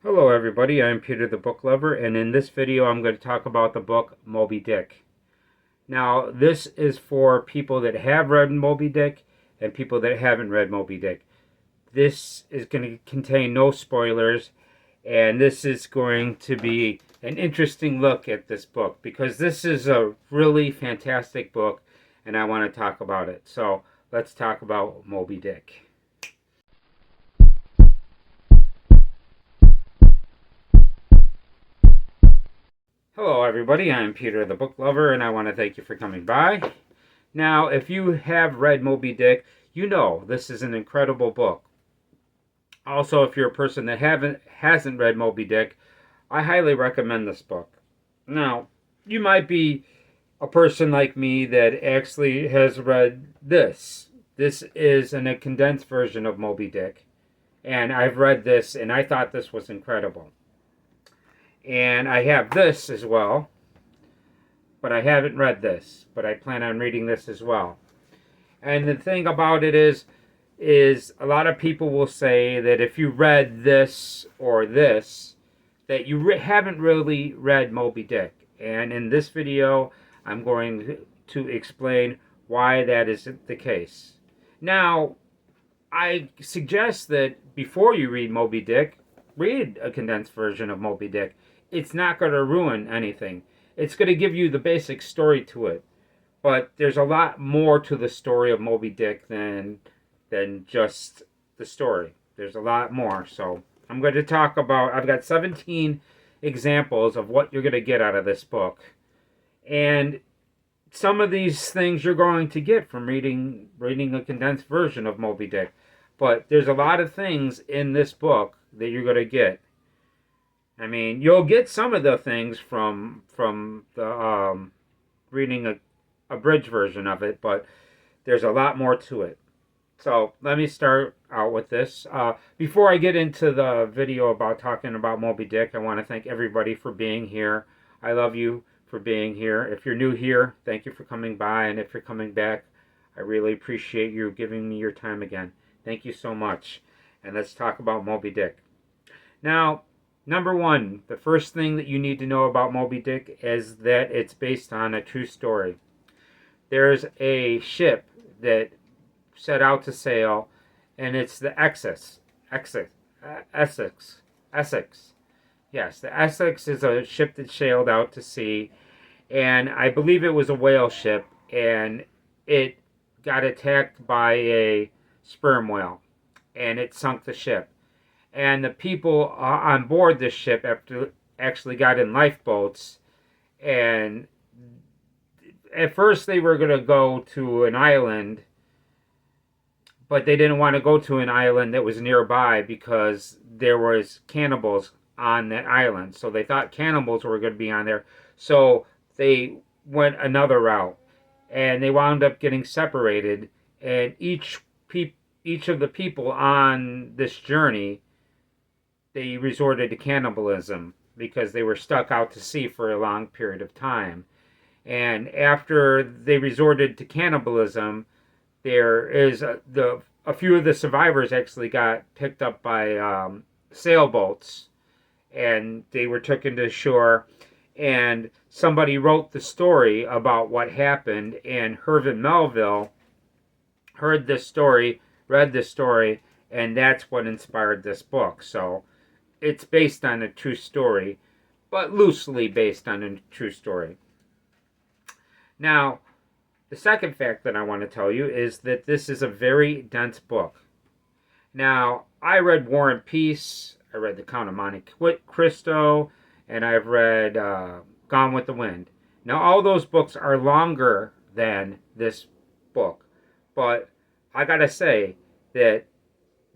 Hello everybody, I'm Peter the Book Lover, and in this video I'm going to talk about the book Moby Dick. Now, this is for people that have read Moby Dick and people that haven't read Moby Dick. This is going to contain no spoilers, and this is going to be an interesting look at this book because this is a really fantastic book and I want to talk about it. So, let's talk about Moby Dick. Hello everybody, I'm Peter the Book Lover, and I want to thank you for coming by. Now, if you have read Moby Dick, you know this is an incredible book. Also, if you're a person that hasn't read Moby Dick, I highly recommend this book. Now, you might be a person like me that actually has read this. This is a condensed version of Moby Dick, and I've read this, and I thought this was incredible. And I have this as well, but I haven't read this, but I plan on reading this as well. And the thing about it is a lot of people will say that if you read this or this, that you haven't really read Moby Dick. And in this video, I'm going to explain why that isn't the case. Now, I suggest that before you read Moby Dick, read a condensed version of Moby Dick. It's not going to ruin anything. It's going to give you the basic story to it. But there's a lot more to the story of Moby Dick than just the story. There's a lot more. So I'm going to talk about, I've got 17 examples of what you're going to get out of this book. And some of these things you're going to get from reading a condensed version of Moby Dick. But there's a lot of things in this book that you're going to get. I mean, you'll get some of the things from the reading a abridged version of it, but there's a lot more to it. So let me start out with this. Before I get into the video about talking about Moby Dick, I want to thank everybody for being here. I love you for being here. If you're new here, thank you for coming by, and if you're coming back, I really appreciate you giving me your time again. Thank you so much. And let's talk about Moby Dick. Now, number one, the first thing that you need to know about Moby Dick is that it's based on a true story. There's a ship that set out to sail, and it's the Essex. Yes, the Essex is a ship that sailed out to sea, and I believe it was a whale ship, and it got attacked by a sperm whale, and it sunk the ship. And the people on board this ship actually got in lifeboats, and at first they were going to go to an island, but they didn't want to go to an island that was nearby because there was cannibals on that island. So they thought cannibals were going to be on there, so they went another route, and they wound up getting separated, and each of the people on this journey, they resorted to cannibalism because they were stuck out to sea for a long period of time. And after they resorted to cannibalism, there is a few of the survivors actually got picked up by sailboats, and they were taken to shore. And somebody wrote the story about what happened, and Herman Melville heard this story, read this story, and that's what inspired this book. So it's based on a true story, but loosely based on a true story. Now, the second fact that I want to tell you is that this is a very dense book. Now, I read War and Peace, I read The Count of Monte Cristo, and I've read Gone with the Wind. Now, all those books are longer than this book, but I gotta say that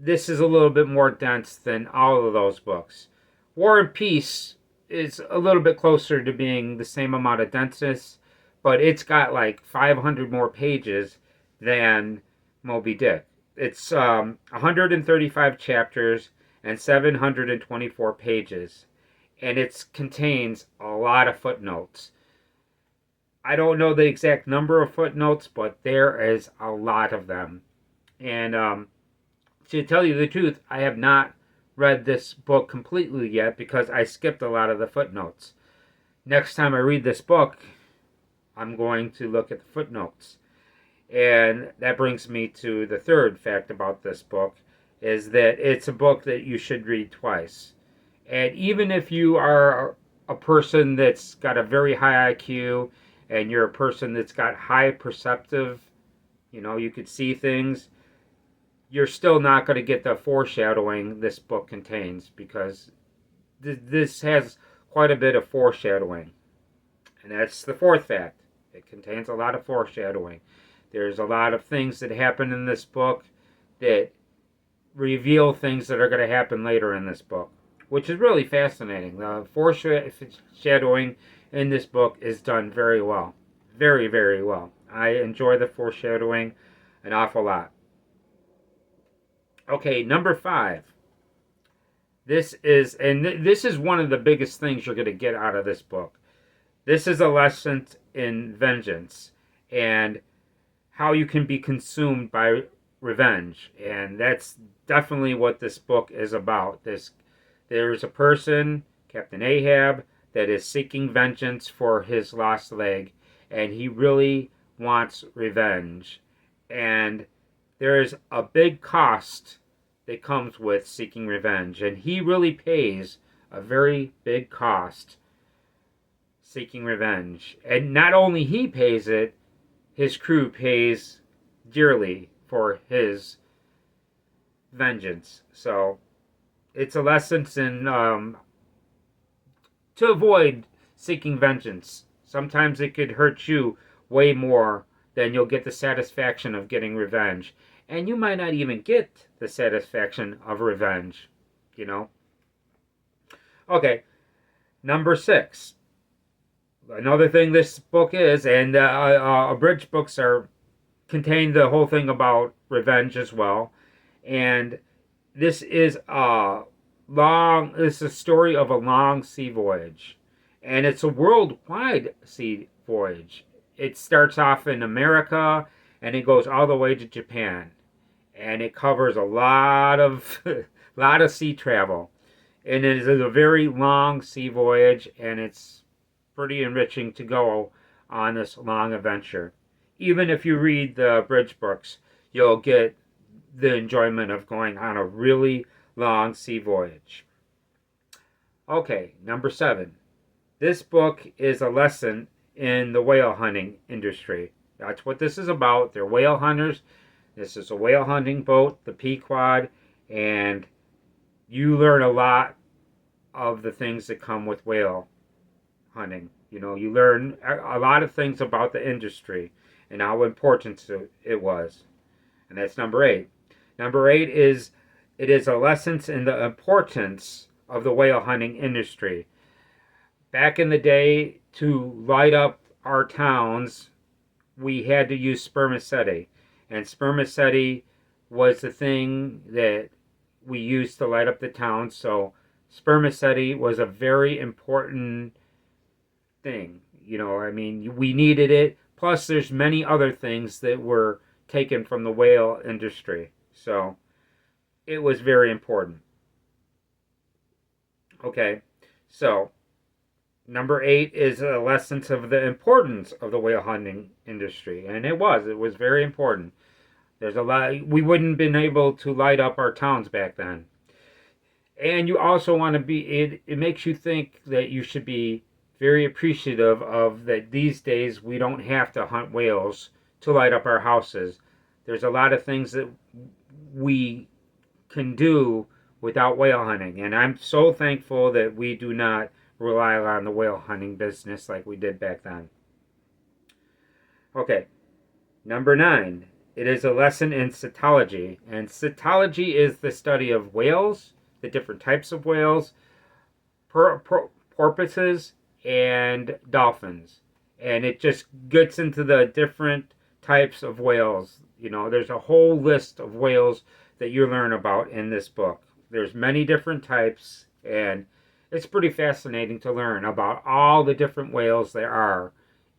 this is a little bit more dense than all of those books. War and Peace is a little bit closer to being the same amount of denseness, but it's got like 500 more pages than Moby Dick. It's 135 chapters and 724 pages, and it contains a lot of footnotes. I don't know the exact number of footnotes, but there is a lot of them. And to tell you the truth, I have not read this book completely yet because I skipped a lot of the footnotes. Next time I read this book, I'm going to look at the footnotes. And that brings me to the third fact about this book, is that it's a book that you should read twice. And even if you are a person that's got a very high IQ and you're a person that's got high perceptive, you could see things, you're still not going to get the foreshadowing this book contains, because this has quite a bit of foreshadowing. And that's the fourth fact. It contains a lot of foreshadowing. There's a lot of things that happen in this book that reveal things that are going to happen later in this book, which is really fascinating. The foreshadowing in this book is done very well. Very, very well. I enjoy the foreshadowing an awful lot. Okay, number 5. This is one of the biggest things you're going to get out of this book. This is a lesson in vengeance and how you can be consumed by revenge. And that's definitely what this book is about. There's a person, Captain Ahab, that is seeking vengeance for his lost leg, and he really wants revenge. And there's a big cost that comes with seeking revenge, and he really pays a very big cost seeking revenge. And not only he pays it, his crew pays dearly for his vengeance. So it's a lesson in to avoid seeking vengeance. Sometimes it could hurt you way more than you'll get the satisfaction of getting revenge. And you might not even get the satisfaction of revenge, Okay, number 6. Another thing this book is, and abridged books contain the whole thing about revenge as well. And this is a story of a long sea voyage, and it's a worldwide sea voyage. It starts off in America, and it goes all the way to Japan, and it covers a lot of sea travel, and it is a very long sea voyage, and it's pretty enriching to go on this long adventure. Even if you read the bridge books, you'll get the enjoyment of going on a really long sea voyage. Okay, number 7. This book is a lesson in the whale hunting industry. That's what this is about. They're whale hunters. This is a whale hunting boat, the Pequod, and you learn a lot of the things that come with whale hunting. You learn a lot of things about the industry and how important it was. And that's number 8. Number 8 is it is a lesson in the importance of the whale hunting industry. Back in the day, to light up our towns, we had to use spermaceti. And spermaceti was the thing that we used to light up the towns. So spermaceti was a very important thing. We needed it. Plus, there's many other things that were taken from the whale industry. So it was very important. Okay, so number 8 is a lesson of the importance of the whale hunting industry. And it was very important. There's a lot, we wouldn't have been able to light up our towns back then. And you also want to it makes you think that you should be very appreciative of that these days we don't have to hunt whales to light up our houses. There's a lot of things that we can do without whale hunting. And I'm so thankful that we do not rely on the whale hunting business like we did back then. Okay, number 9. It is a lesson in cetology. And cetology is the study of whales, the different types of whales, porpoises, and dolphins. And it just gets into the different types of whales. There's a whole list of whales that you learn about in this book. There's many different types, and it's pretty fascinating to learn about all the different whales there are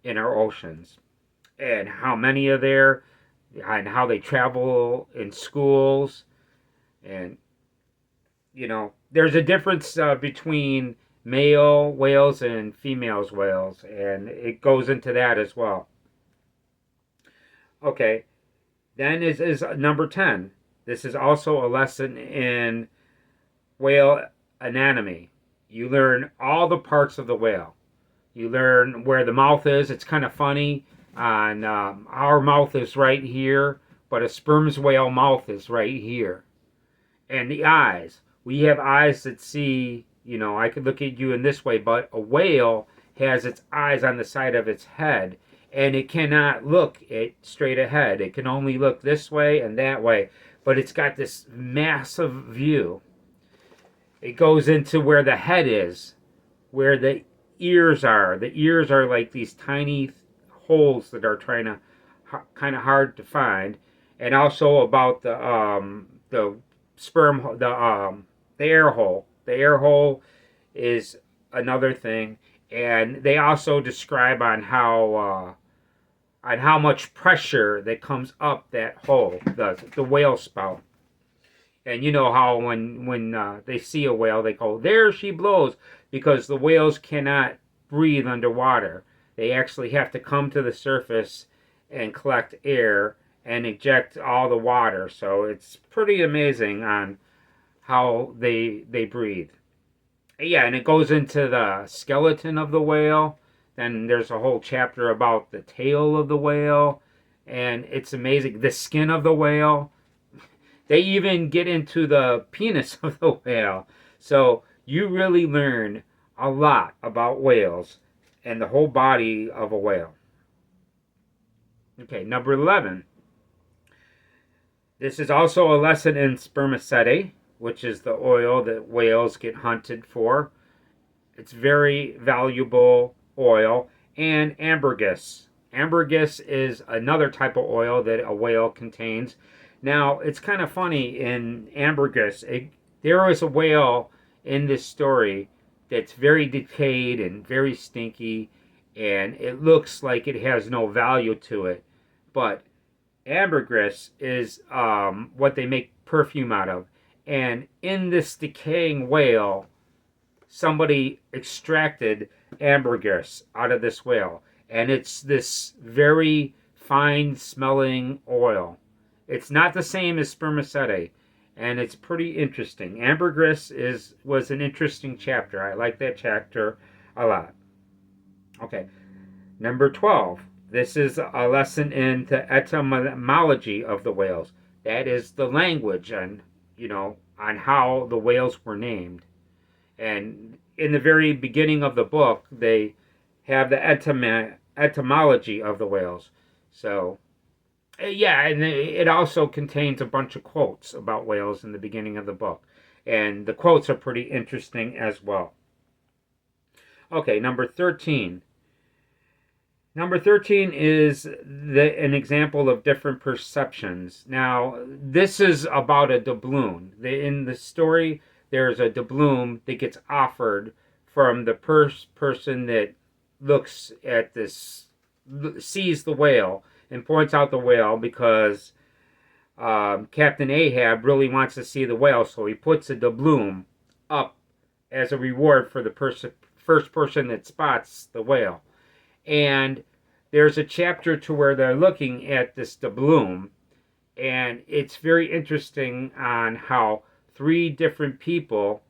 in our oceans, and how many are there, and how they travel in schools. And there's a difference between male whales and females whales, and it goes into that as well. Okay, then is number 10. This is also a lesson in whale anatomy. You learn all the parts of the whale. You learn where the mouth is. It's kind of funny. On our mouth is right here, but a sperm whale mouth is right here. And the eyes. We have eyes that see, I could look at you in this way, but a whale has its eyes on the side of its head, and it cannot look it straight ahead. It can only look this way and that way, but it's got this massive view. It goes into where the head is, where the ears are. The ears are like these tiny holes that are trying to kind of hard to find, and also about the sperm, the air hole. The air hole is another thing, and they also describe on how much pressure that comes up that hole, the whale spout. And you know how when they see a whale, they go, "There she blows," because the whales cannot breathe underwater. They actually have to come to the surface and collect air and eject all the water. So it's pretty amazing on how they breathe. Yeah, and it goes into the skeleton of the whale. Then there's a whole chapter about the tail of the whale, and it's amazing. The skin of the whale. They even get into the penis of the whale. So you really learn a lot about whales and the whole body of a whale. Okay, number 11. This is also a lesson in spermaceti, which is the oil that whales get hunted for. It's very valuable oil. And ambergris. Ambergris is another type of oil that a whale contains. Now, it's kind of funny in ambergris. There is a whale in this story that's very decayed and very stinky, and it looks like it has no value to it. But ambergris is what they make perfume out of. And in this decaying whale, somebody extracted ambergris out of this whale. And it's this very fine smelling oil. It's not the same as spermaceti, and it's pretty interesting. Ambergris was an interesting chapter. I like that chapter a lot. Okay, number 12. This is a lesson in the etymology of the whales. That is the language on how the whales were named. And in the very beginning of the book, they have the etymology of the whales. So, yeah, and it also contains a bunch of quotes about whales in the beginning of the book. And the quotes are pretty interesting as well. Okay, number 13. Number 13 is an example of different perceptions. Now, this is about a doubloon. In the story, there's a doubloon that gets offered from the person that looks at this, sees the whale, and points out the whale because Captain Ahab really wants to see the whale, so he puts a doubloon up as a reward for the first person that spots the whale. And there's a chapter to where they're looking at this doubloon, and it's very interesting on how four different people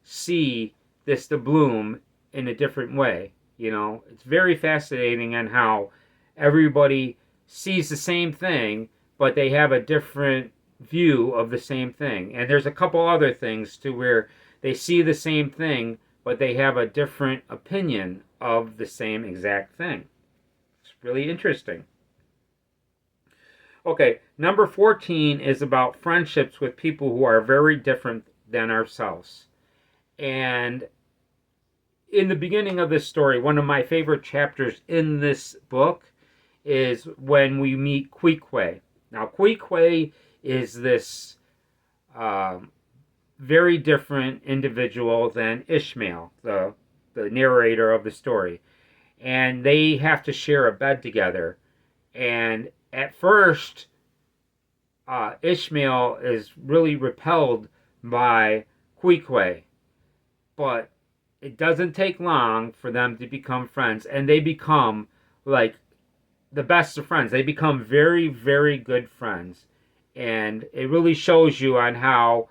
see this doubloon in a different way. It's very fascinating on how everybody sees the same thing, but they have a different view of the same thing. And there's a couple other things to where they see the same thing, but they have a different opinion of the same exact thing. It's really interesting. Okay, number 14 is about friendships with people who are very different than ourselves. And in the beginning of this story, one of my favorite chapters in this book is when we meet Queequeg. Now, Queequeg is this very different individual than Ishmael, the narrator of the story. And they have to share a bed together. And at first, Ishmael is really repelled by Queequeg, but it doesn't take long for them to become friends, and they become like the best of friends. They become very, very good friends, and it really shows you on how,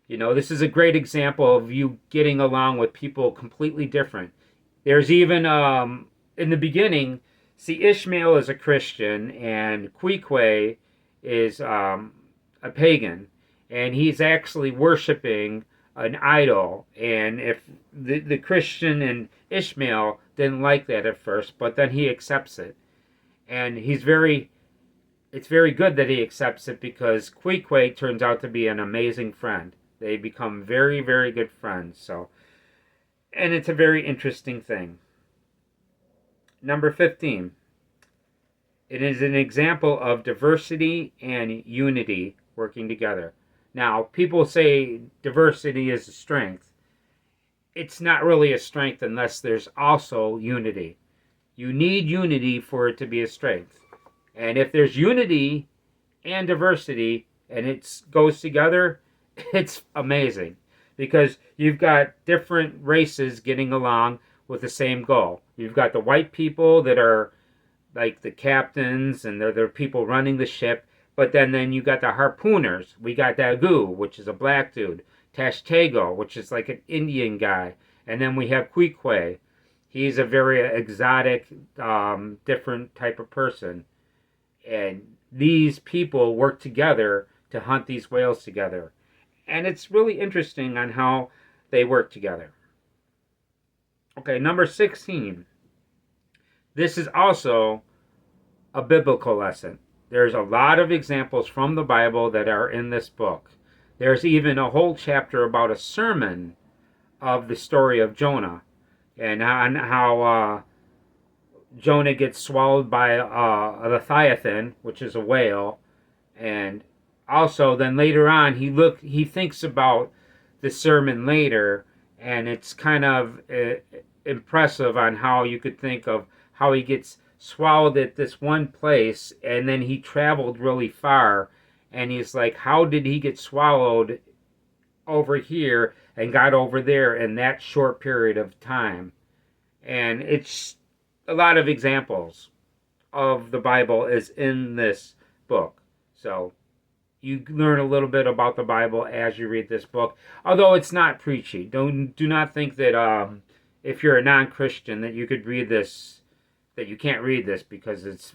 this is a great example of you getting along with people completely different. There's even in the beginning, see, Ishmael is a Christian and Queequeg is a pagan, and he's actually worshiping an idol. And if the Christian and Ishmael didn't like that at first, but then he accepts it, and it's very good that he accepts it because Queequeg turns out to be an amazing friend. They become very, very good friends. So, and it's a very interesting thing. Number 15. It is an example of diversity and unity working together. Now, people say diversity is a strength. It's not really a strength unless there's also unity. You need unity for it to be a strength. And if there's unity and diversity and it goes together, it's amazing. Because you've got different races getting along with the same goal. You've got the white people that are like the captains and they're people running the ship. But then you got the harpooners. We got Dagu, which is a black dude. Tashtego, which is like an Indian guy. And then we have Queequeg. He's a very exotic, different type of person. And these people work together to hunt these whales together. And it's really interesting on how they work together. Okay, number 16. This is also a biblical lesson. There's a lot of examples from the Bible that are in this book. There's even a whole chapter about a sermon of the story of Jonah and how Jonah gets swallowed by a leviathan, which is a whale, and also then later on he thinks about the sermon later, and it's kind of impressive on how you could think of how he gets swallowed at this one place and then he traveled really far, and he's like, how did he get swallowed over here and got over there in that short period of time? And it's a lot of examples of the Bible is in this book. So you learn a little bit about the Bible as you read this book, although it's not preachy. Do not think that if you're a non-Christian that you could read this, that you can't read this because it's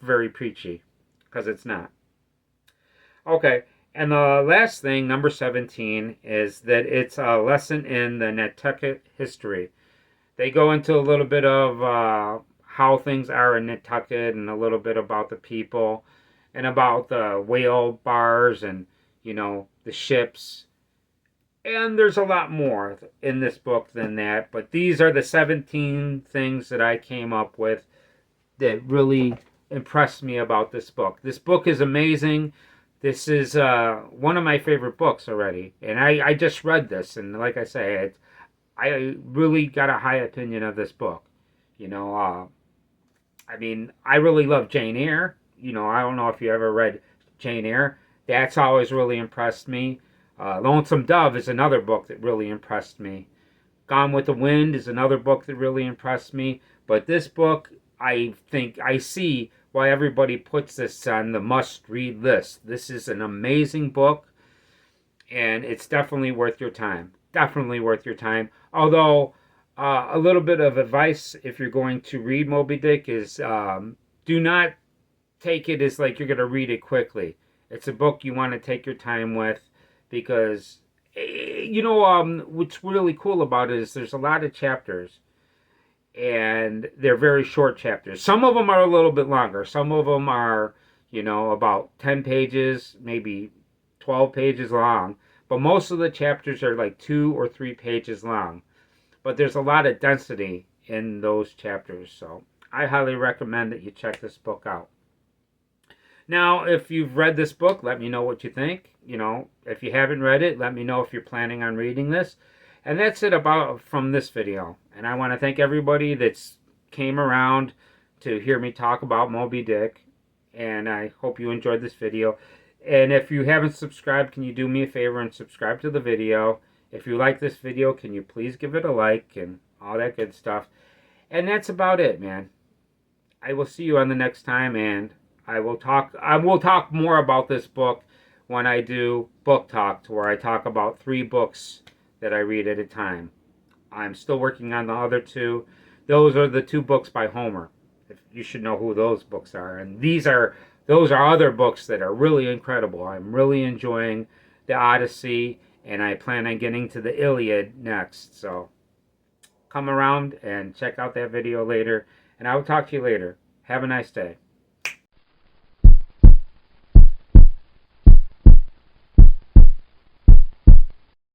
very preachy, because it's not. Okay, and the last thing, number 17, is that it's a lesson in the Nantucket history. They go into a little bit of how things are in Nantucket and a little bit about the people and about the whale bars and, the ships. And there's a lot more in this book than that, but these are the 17 things that I came up with that really impressed me about this book. This book is amazing. This is one of my favorite books already, and I just read this, and like I say, I really got a high opinion of this book. I really love Jane Eyre. I don't know if you ever read Jane Eyre. That's always really impressed me. Lonesome Dove is another book that really impressed me. Gone with the Wind is another book that really impressed me. But this book, I think, I see why everybody puts this on the must-read list. This is an amazing book, and it's definitely worth your time. Definitely worth your time. Although, a little bit of advice if you're going to read Moby Dick is do not take it as like you're going to read it quickly. It's a book you want to take your time with. Because, what's really cool about it is there's a lot of chapters, and they're very short chapters. Some of them are a little bit longer. Some of them are, about 10 pages, maybe 12 pages long. But most of the chapters are like 2 or 3 pages long. But there's a lot of density in those chapters. So I highly recommend that you check this book out. Now, if you've read this book, let me know what you think. If you haven't read it, let me know if you're planning on reading this. And that's it from this video. And I want to thank everybody that's came around to hear me talk about Moby Dick. and I hope you enjoyed this video. And if you haven't subscribed, can you do me a favor and subscribe to the video? If you like this video, can you please give it a like and all that good stuff? And that's about it, man. I will see you on the next time, and I will talk more about this book when I do book talk, where I talk about 3 books that I read at a time. I'm still working on the other 2. Those are the 2 books by Homer. If you should know who those books are. And those are other books that are really incredible. I'm really enjoying the Odyssey, and I plan on getting to the Iliad next. So come around and check out that video later, and I will talk to you later. Have a nice day.